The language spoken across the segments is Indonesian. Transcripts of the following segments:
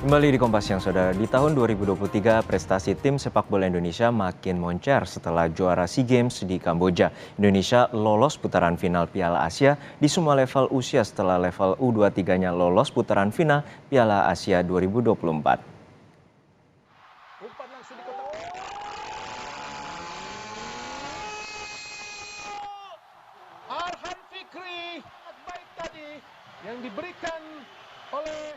Kembali di Kompas Siang, Saudara. Di tahun 2023, prestasi tim sepak bola Indonesia makin moncer setelah juara SEA Games di Kamboja. Indonesia lolos putaran final Piala Asia di semua level usia setelah level U23-nya lolos putaran final Piala Asia 2024. Arhan Fikri, baik tadi yang diberikan oleh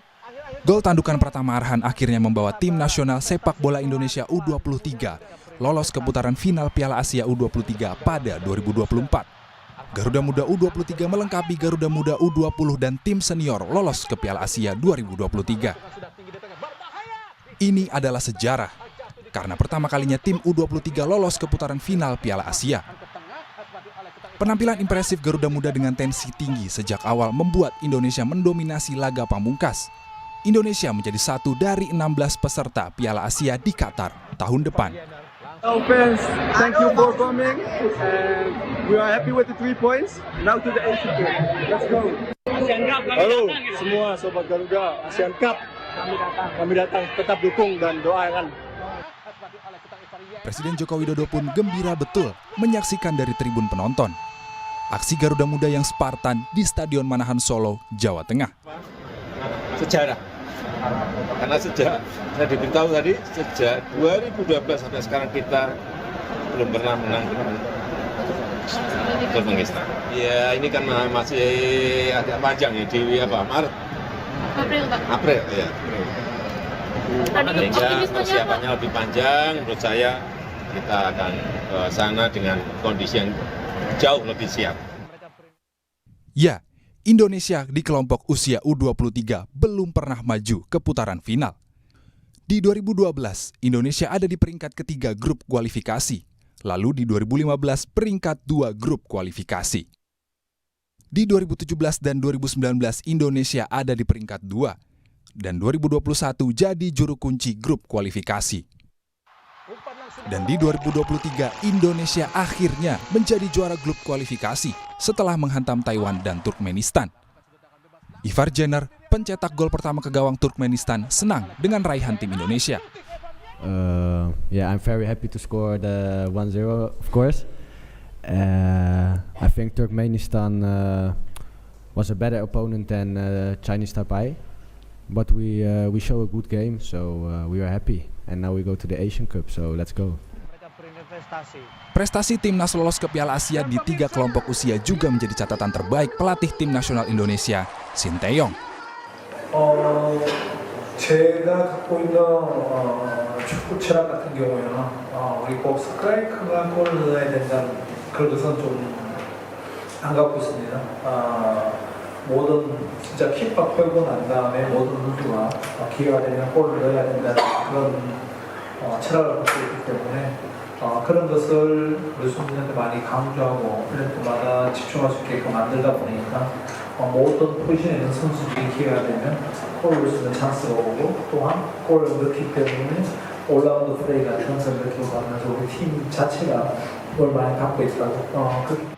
Gol tandukan pertama Arhan akhirnya membawa tim nasional sepak bola Indonesia U23 lolos ke putaran final Piala Asia U23 pada 2024. Garuda Muda U23 melengkapi Garuda Muda U20 dan tim senior lolos ke Piala Asia 2023. Ini adalah sejarah, karena pertama kalinya tim U23 lolos ke putaran final Piala Asia. Penampilan impresif Garuda Muda dengan tensi tinggi sejak awal membuat Indonesia mendominasi laga pamungkas. Indonesia menjadi satu dari 16 peserta Piala Asia di Qatar tahun depan. Hello fans, thank you for coming and we are happy with the 3 points. Now to the Asian Cup. Let's go. Halo semua sobat Garuda, Asian Cup. Kami datang, tetap dukung dan doakan. Presiden Joko Widodo pun gembira betul menyaksikan dari tribun penonton aksi Garuda Muda yang Spartan di Stadion Manahan Solo, Jawa Tengah. Sejarah, karena sejak saya diberitahu tadi, sejak 2012 sampai sekarang kita belum pernah menang Turkmenistan. Ya ini kan masih agak panjang ya, di Maret? April, ya. Sehingga persiapannya lebih panjang, menurut saya kita akan ke sana dengan kondisi yang jauh lebih siap. Ya, Indonesia di kelompok usia U23 belum pernah maju ke putaran final. Di 2012, Indonesia ada di peringkat ketiga grup kualifikasi. Lalu di 2015 peringkat 2 grup kualifikasi. Di 2017 dan 2019 Indonesia ada di peringkat 2. Dan 2021 jadi juru kunci grup kualifikasi. Dan di 2023 Indonesia akhirnya menjadi juara grup kualifikasi setelah menghantam Taiwan dan Turkmenistan. Ivar Jenner, pencetak gol pertama ke gawang Turkmenistan, senang dengan raihan tim Indonesia. I'm very happy to score the 1-0, of course. I think Turkmenistan was a better opponent than Chinese Taipei, but we show a good game, so we are happy. And now we go to the Asian Cup, so let's go. Prestasi timnas lolos ke Piala Asia di 3 kelompok usia juga menjadi catatan terbaik pelatih tim nasional Indonesia, Sinteyong. 제가 갖고 있는 축구 철학 같은 경우에는 우리 꼭 스트라이커가 골을 넣어야 된다는 그런 것은 좀 안 갖고 있습니다. 모든 진짜 키퍼 풀고 난 다음에 모든 선수가 기회가 되면 골을 넣어야 된다는 그런 철학을 갖고 있기 때문에 그런 것을 우리 선수들한테 많이 강조하고 훈련 때마다 집중할 수 있게끔 만들다 보니까 모든 포지션에 있는 선수들이 기회가 되면 골을 넣을 수 있는 찬스가 오고 또한 골을 넣기 때문에 올라운드 플레이 같은 것을 느끼고 가면서 우리 팀 자체가 그걸 많이 갖고 있더라고요.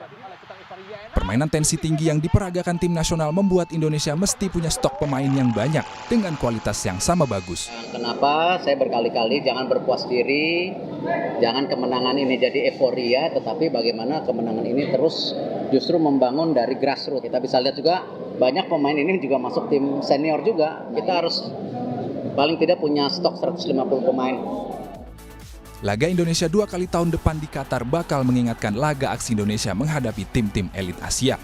Permainan tensi tinggi yang diperagakan tim nasional membuat Indonesia mesti punya stok pemain yang banyak dengan kualitas yang sama bagus. Kenapa saya berkali-kali jangan berpuas diri, jangan kemenangan ini jadi euforia, tetapi bagaimana kemenangan ini terus justru membangun dari grassroots. Kita bisa lihat juga banyak pemain ini juga masuk tim senior juga. Kita harus paling tidak punya stok 150 pemain. Laga Indonesia 2 kali tahun depan di Qatar bakal mengingatkan laga aksi Indonesia menghadapi tim-tim elit Asia.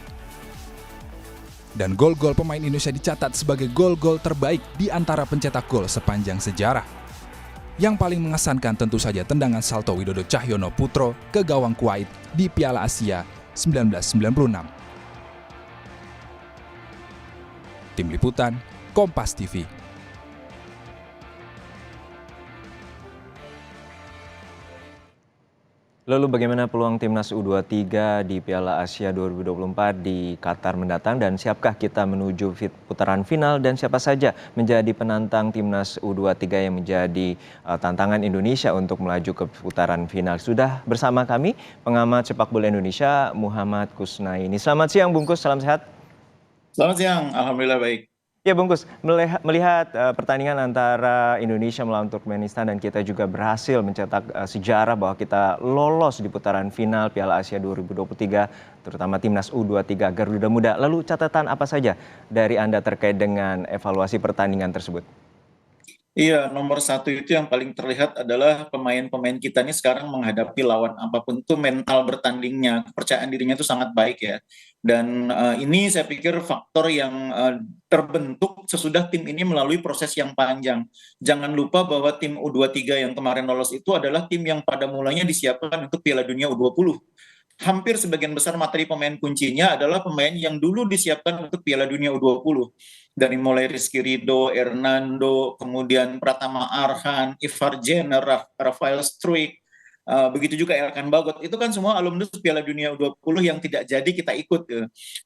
Dan gol-gol pemain Indonesia dicatat sebagai gol-gol terbaik di antara pencetak gol sepanjang sejarah. Yang paling mengesankan tentu saja tendangan salto Widodo Cahyono Putro ke gawang Kuwait di Piala Asia 1996. Tim Liputan, Kompas TV. Lalu bagaimana peluang timnas U23 di Piala Asia 2024 di Qatar mendatang dan siapkah kita menuju putaran final dan siapa saja menjadi penantang timnas U23 yang menjadi tantangan Indonesia untuk melaju ke putaran final? Sudah bersama kami pengamat sepak bola Indonesia Muhammad Kusnaini. Selamat siang Bungkus, salam sehat. Selamat siang, alhamdulillah baik. Ya Bungkus, melihat pertandingan antara Indonesia melawan Turkmenistan dan kita juga berhasil mencetak sejarah bahwa kita lolos di putaran final Piala Asia 2023, terutama timnas U23 Garuda Muda. Lalu catatan apa saja dari Anda terkait dengan evaluasi pertandingan tersebut? Iya, nomor satu itu yang paling terlihat adalah pemain-pemain kita ini sekarang menghadapi lawan apapun itu mental bertandingnya, kepercayaan dirinya itu sangat baik ya. Dan ini saya pikir faktor yang terbentuk sesudah tim ini melalui proses yang panjang. Jangan lupa bahwa tim U23 yang kemarin lolos itu adalah tim yang pada mulanya disiapkan untuk Piala Dunia U20. Hampir sebagian besar materi pemain kuncinya adalah pemain yang dulu disiapkan untuk Piala Dunia U20. Dari mulai Rizky Ridho, Hernando, kemudian Pratama Arhan, Ivar Jenner, Rafael Struik, begitu juga Elkan Bagot. Itu kan semua alumnus Piala Dunia U20 yang tidak jadi kita ikut.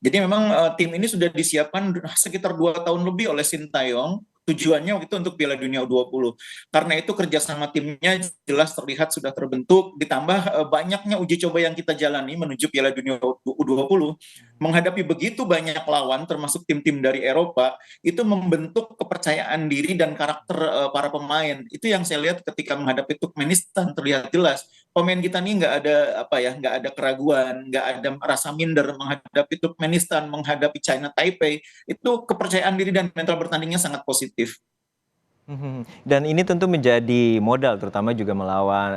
Jadi memang tim ini sudah disiapkan sekitar 2 tahun lebih oleh Sintayong. Tujuannya waktu itu untuk Piala Dunia U20. Karena itu kerjasama timnya jelas terlihat sudah terbentuk, ditambah banyaknya uji coba yang kita jalani menuju Piala Dunia U20, menghadapi begitu banyak lawan, termasuk tim-tim dari Eropa, itu membentuk kepercayaan diri dan karakter para pemain. Itu yang saya lihat ketika menghadapi Turkmenistan terlihat jelas. Pemain kita ini nggak ada keraguan, nggak ada rasa minder menghadapi Turkmenistan, menghadapi China Taipei. Itu kepercayaan diri dan mental bertandingnya sangat positif. Dan ini tentu menjadi modal, terutama juga melawan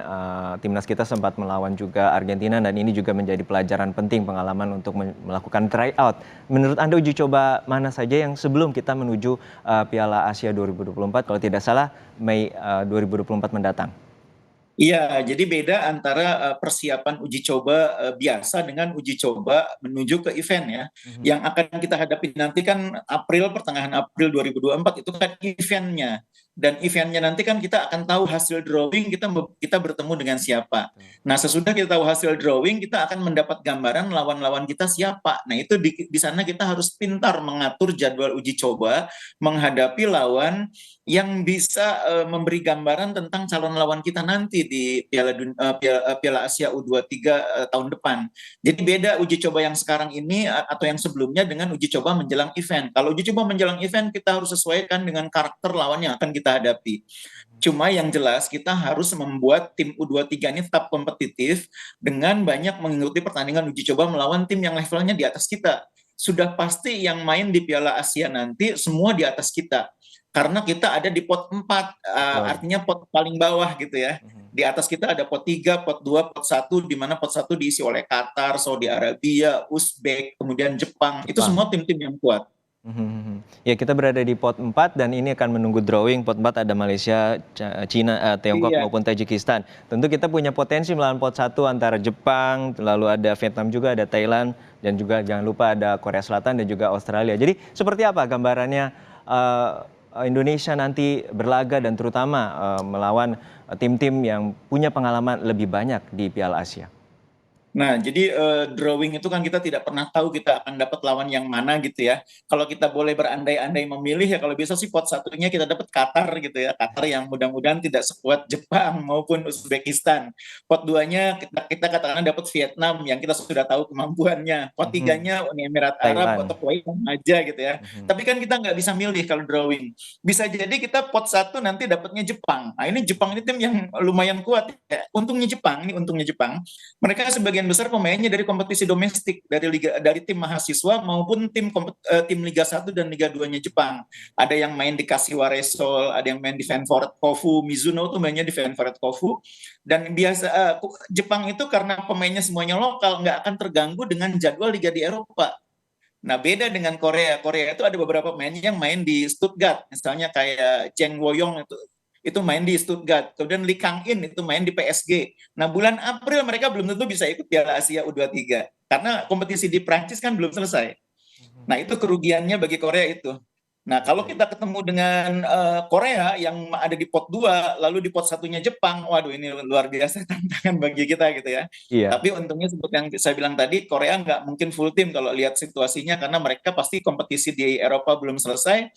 timnas kita sempat melawan juga Argentina, dan ini juga menjadi pelajaran penting, pengalaman untuk melakukan tryout. Menurut Anda uji coba mana saja yang sebelum kita menuju Piala Asia 2024, kalau tidak salah Mei 2024 mendatang? Iya, jadi beda antara persiapan uji coba biasa dengan uji coba menuju ke event ya. Yang akan kita hadapi nanti kan pertengahan April 2024 itu kan eventnya. Dan eventnya nanti kan kita akan tahu hasil drawing kita bertemu dengan siapa. Nah, sesudah kita tahu hasil drawing, kita akan mendapat gambaran lawan-lawan kita siapa. Nah, itu di sana kita harus pintar mengatur jadwal uji coba menghadapi lawan yang bisa memberi gambaran tentang calon lawan kita nanti di Piala Asia U23 tahun depan. Jadi beda uji coba yang sekarang ini atau yang sebelumnya dengan uji coba menjelang event. Kalau uji coba menjelang event kita harus sesuaikan dengan karakter lawan yang akan kita hadapi. Cuma yang jelas kita harus membuat tim U23 ini tetap kompetitif dengan banyak mengikuti pertandingan uji coba melawan tim yang levelnya di atas kita. Sudah pasti yang main di Piala Asia nanti semua di atas kita. Karena kita ada di pot 4, artinya pot paling bawah gitu ya. Di atas kita ada pot 3, pot 2, pot 1, di mana pot 1 diisi oleh Qatar, Saudi Arabia, Uzbek, kemudian Jepang. Itu semua tim-tim yang kuat. Ya, kita berada di pot 4 dan ini akan menunggu drawing. Pot 4 ada Malaysia, China, Tiongkok maupun Tajikistan. Tentu kita punya potensi melawan pot 1 antara Jepang, lalu ada Vietnam juga, ada Thailand, dan juga jangan lupa ada Korea Selatan dan juga Australia. Jadi seperti apa gambarannya Indonesia nanti berlaga dan terutama melawan tim-tim yang punya pengalaman lebih banyak di Piala Asia? Nah, jadi drawing itu kan kita tidak pernah tahu kita akan dapat lawan yang mana gitu ya. Kalau kita boleh berandai-andai memilih ya, kalau bisa sih pot 1-nya kita dapat Qatar gitu ya. Qatar yang mudah-mudahan tidak sekuat Jepang maupun Uzbekistan. Pot 2-nya kita katakan dapat Vietnam yang kita sudah tahu kemampuannya. Pot 3-nya Uni Emirat Arab atau Kuwait aja gitu ya. Tapi kan kita nggak bisa milih kalau drawing. Bisa jadi kita pot 1 nanti dapatnya Jepang. Nah, ini Jepang ini tim yang lumayan kuat ya. Untungnya Jepang. Mereka sebagian besar pemainnya dari kompetisi domestik, dari tim mahasiswa maupun tim Liga 1 dan Liga 2-nya Jepang. Ada yang main di Kashiwa Reysol, ada yang main di Ventforet Kofu, Mizuno tuh mainnya di Ventforet Kofu. Dan biasa Jepang itu karena pemainnya semuanya lokal, nggak akan terganggu dengan jadwal liga di Eropa. Nah, beda dengan Korea. Korea itu ada beberapa pemain yang main di Stuttgart, misalnya kayak Cheng Woyong itu main di Stuttgart. Kemudian Lee Kang-in itu main di PSG. Nah, bulan April mereka belum tentu bisa ikut Piala Asia U23 karena kompetisi di Prancis kan belum selesai. Nah, itu kerugiannya bagi Korea itu. Nah, kalau kita ketemu dengan Korea yang ada di pot 2, lalu di pot 1-nya Jepang, waduh ini luar biasa tantangan bagi kita gitu ya. Iya. Tapi untungnya seperti yang saya bilang tadi, Korea nggak mungkin full tim kalau lihat situasinya karena mereka pasti kompetisi di Eropa belum selesai.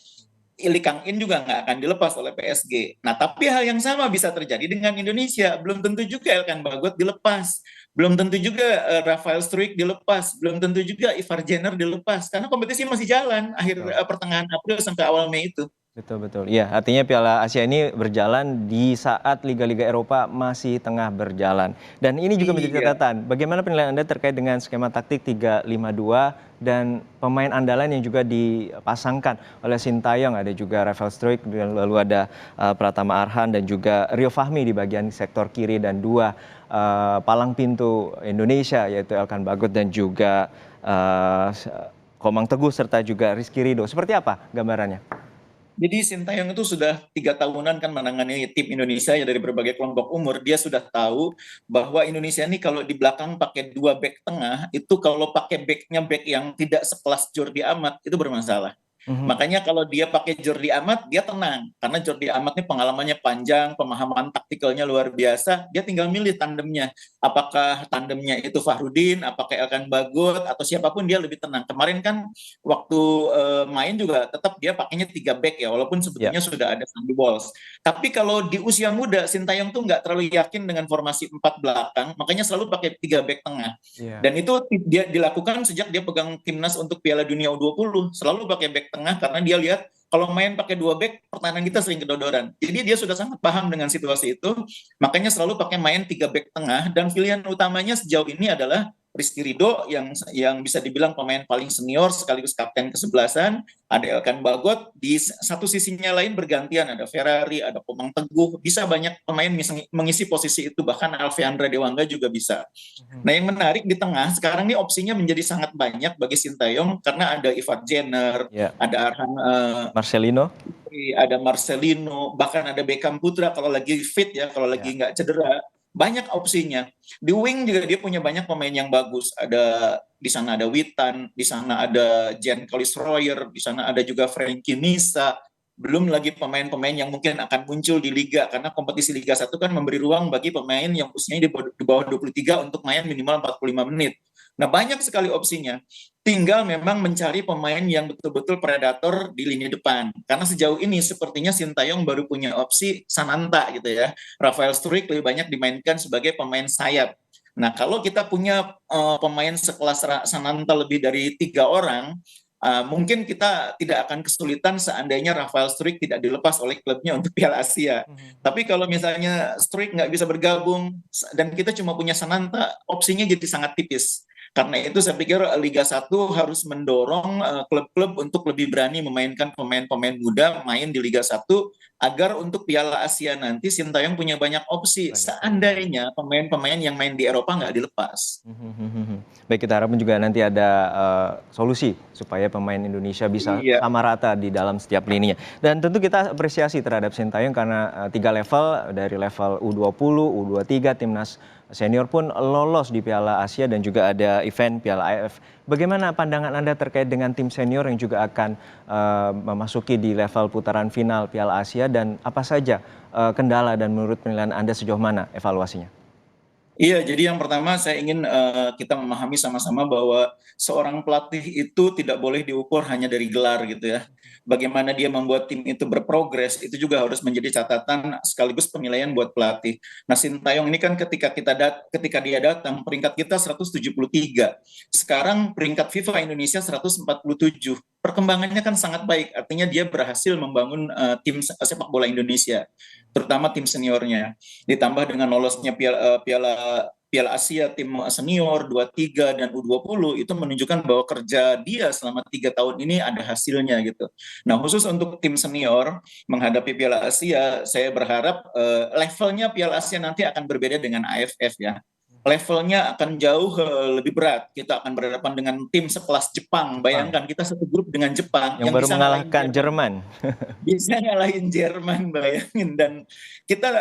Lee Kang-in juga nggak akan dilepas oleh PSG. Nah, tapi hal yang sama bisa terjadi dengan Indonesia. Belum tentu juga Elkan Bagot dilepas. Belum tentu juga Rafael Struijk dilepas. Belum tentu juga Ivar Jenner dilepas. Karena kompetisi masih jalan akhir pertengahan April sampai awal Mei itu. Betul, betul. Iya, artinya Piala Asia ini berjalan di saat liga-liga Eropa masih tengah berjalan. Dan ini juga menjadi catatan. Bagaimana penilaian Anda terkait dengan skema taktik 3-5-2 dan pemain andalan yang juga dipasangkan oleh Sintayong, ada juga Rafael Struijk, lalu ada Pratama Arhan dan juga Rio Fahmi di bagian sektor kiri, dan dua palang pintu Indonesia yaitu Elkan Bagot dan juga Komang Teguh serta juga Rizky Ridho. Seperti apa gambarannya? Jadi Sintayong itu sudah 3 tahunan kan menangani tim Indonesia ya dari berbagai kelompok umur. Dia sudah tahu bahwa Indonesia ini kalau di belakang pakai 2 back tengah, itu kalau pakai backnya back yang tidak sekelas Jordi Amat, itu bermasalah. Makanya kalau dia pakai Jordi Amat, dia tenang. Karena Jordi Amat ini pengalamannya panjang, pemahaman taktikalnya luar biasa. Dia tinggal milih tandemnya. Apakah tandemnya itu Fahrudin, apakah Elkan Bagot, atau siapapun dia lebih tenang. Kemarin kan waktu main juga tetap dia pakainya 3 back ya, walaupun sebetulnya sudah ada Sandy Walsh. Tapi kalau di usia muda, Sintayong tuh nggak terlalu yakin dengan formasi 4 belakang, makanya selalu pakai 3 back tengah. Dan itu dia dilakukan sejak dia pegang timnas untuk Piala Dunia U20, selalu pakai back tengah karena dia lihat kalau main pakai 2 back pertahanan kita sering kedodoran. Jadi dia sudah sangat paham dengan situasi itu, makanya selalu pakai main 3 back tengah, dan pilihan utamanya sejauh ini adalah Rizky Ridho yang bisa dibilang pemain paling senior sekaligus kapten kesebelasan, ada Elkan Bagot, di satu sisinya lain bergantian, ada Ferrari, ada Komang Teguh, bisa banyak pemain mengisi posisi itu, bahkan Alfeandra Dewangga juga bisa. Nah, yang menarik di tengah sekarang ini opsinya menjadi sangat banyak bagi Sintayong karena ada Ivar Jenner, ada Arhan Marcelino, ada Marcelino, bahkan ada Beckham Putra kalau lagi fit ya, kalau lagi nggak cedera. Banyak opsinya. Di wing juga dia punya banyak pemain yang bagus. Di sana ada Witan, di sana ada Jan Kolis Royer, di sana ada juga Frankie Misa. Belum lagi pemain-pemain yang mungkin akan muncul di liga, karena kompetisi Liga 1 kan memberi ruang bagi pemain yang usianya di bawah 23 untuk main minimal 45 menit. Nah, banyak sekali opsinya. Tinggal memang mencari pemain yang betul-betul predator di lini depan. Karena sejauh ini sepertinya Sintayong baru punya opsi Sananta gitu ya. Rafael Struijk lebih banyak dimainkan sebagai pemain sayap. Nah, kalau kita punya pemain sekelas Sananta lebih dari 3 orang, mungkin kita tidak akan kesulitan seandainya Rafael Struijk tidak dilepas oleh klubnya untuk Piala Asia. Tapi kalau misalnya Struijk nggak bisa bergabung dan kita cuma punya Sananta, opsinya jadi sangat tipis. Karena itu saya pikir Liga 1 harus mendorong klub-klub untuk lebih berani memainkan pemain-pemain muda main di Liga 1 agar untuk Piala Asia nanti Sintayong punya banyak opsi seandainya pemain-pemain yang main di Eropa nggak dilepas. Baik, kita harapkan juga nanti ada solusi supaya pemain Indonesia bisa sama rata di dalam setiap lininya. Dan tentu kita apresiasi terhadap Sintayong karena 3 level, dari level U20, U23, Timnas Senior pun lolos di Piala Asia dan juga ada event Piala AFF. Bagaimana pandangan Anda terkait dengan tim senior yang juga akan memasuki di level putaran final Piala Asia, dan apa saja kendala dan menurut penilaian Anda sejauh mana evaluasinya? Iya, jadi yang pertama saya ingin kita memahami sama-sama bahwa seorang pelatih itu tidak boleh diukur hanya dari gelar gitu ya. Bagaimana dia membuat tim itu berprogres, itu juga harus menjadi catatan sekaligus penilaian buat pelatih. Nah, Sintayong ini kan ketika dia datang, peringkat kita 173. Sekarang peringkat FIFA Indonesia 147. Perkembangannya kan sangat baik, artinya dia berhasil membangun tim sepak bola Indonesia, terutama tim seniornya. Ditambah dengan lolosnya Piala Asia tim senior 23 dan U20, itu menunjukkan bahwa kerja dia selama 3 tahun ini ada hasilnya gitu. Nah, khusus untuk tim senior menghadapi Piala Asia, saya berharap levelnya Piala Asia nanti akan berbeda dengan AFF ya. Levelnya akan jauh lebih berat. Kita akan berhadapan dengan tim sekelas Jepang. Bayangkan kita satu grup dengan Jepang yang baru bisa mengalahkan Jerman. Bisa ngalahin Jerman, bayangin. Dan kita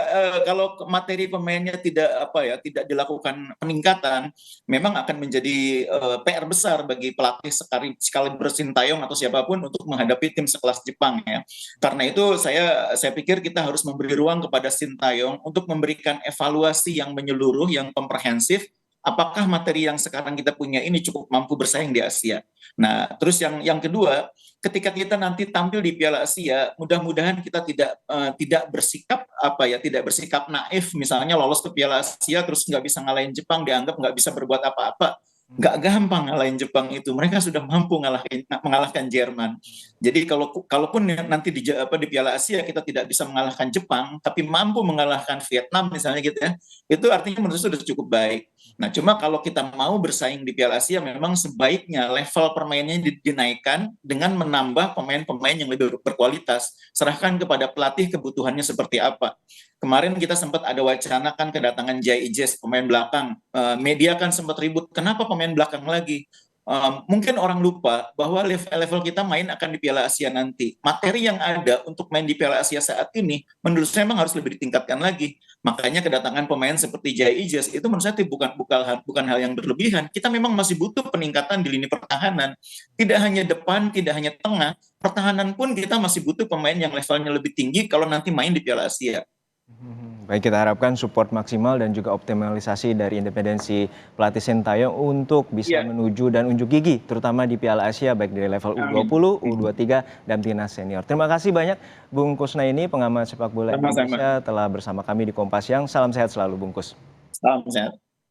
kalau materi pemainnya tidak dilakukan peningkatan, memang akan menjadi PR besar bagi pelatih sekaliber Sintayong atau siapapun untuk menghadapi tim sekelas Jepang ya. Karena itu saya pikir kita harus memberi ruang kepada Sintayong untuk memberikan evaluasi yang menyeluruh, yang komprehensif, apakah materi yang sekarang kita punya ini cukup mampu bersaing di Asia. Nah, terus yang kedua, ketika kita nanti tampil di Piala Asia, mudah-mudahan kita tidak bersikap tidak bersikap naif, misalnya lolos ke Piala Asia terus nggak bisa ngalahin Jepang, dianggap nggak bisa berbuat apa-apa. Nggak gampang ngalahin Jepang itu, mereka sudah mampu mengalahkan Jerman. Jadi kalaupun nanti di Piala Asia kita tidak bisa mengalahkan Jepang, tapi mampu mengalahkan Vietnam misalnya gitu ya, itu artinya menurut saya sudah cukup baik. Nah, cuma kalau kita mau bersaing di Piala Asia, memang sebaiknya level permainannya dinaikkan dengan menambah pemain-pemain yang lebih berkualitas. Serahkan kepada pelatih kebutuhannya seperti apa. Kemarin kita sempat ada wacana kan kedatangan Jai Ijes, pemain belakang. Media kan sempat ribut, kenapa pemain belakang lagi? Mungkin orang lupa bahwa level kita main akan di Piala Asia nanti. Materi yang ada untuk main di Piala Asia saat ini, menurut saya memang harus lebih ditingkatkan lagi. Makanya kedatangan pemain seperti Jai Ijes itu menurut saya bukan hal yang berlebihan. Kita memang masih butuh peningkatan di lini pertahanan. Tidak hanya depan, tidak hanya tengah, pertahanan pun kita masih butuh pemain yang levelnya lebih tinggi kalau nanti main di Piala Asia. Baik, kita harapkan support maksimal dan juga optimalisasi dari independensi pelatih Sintayong untuk bisa menuju dan unjuk gigi, terutama di Piala Asia, baik dari level U20, U23, dan timnas senior. Terima kasih banyak Bung Kusnaini, pengamat sepak bola Indonesia, telah bersama kami di Kompas Siang. Salam sehat selalu, Bung Kus. Salam sehat.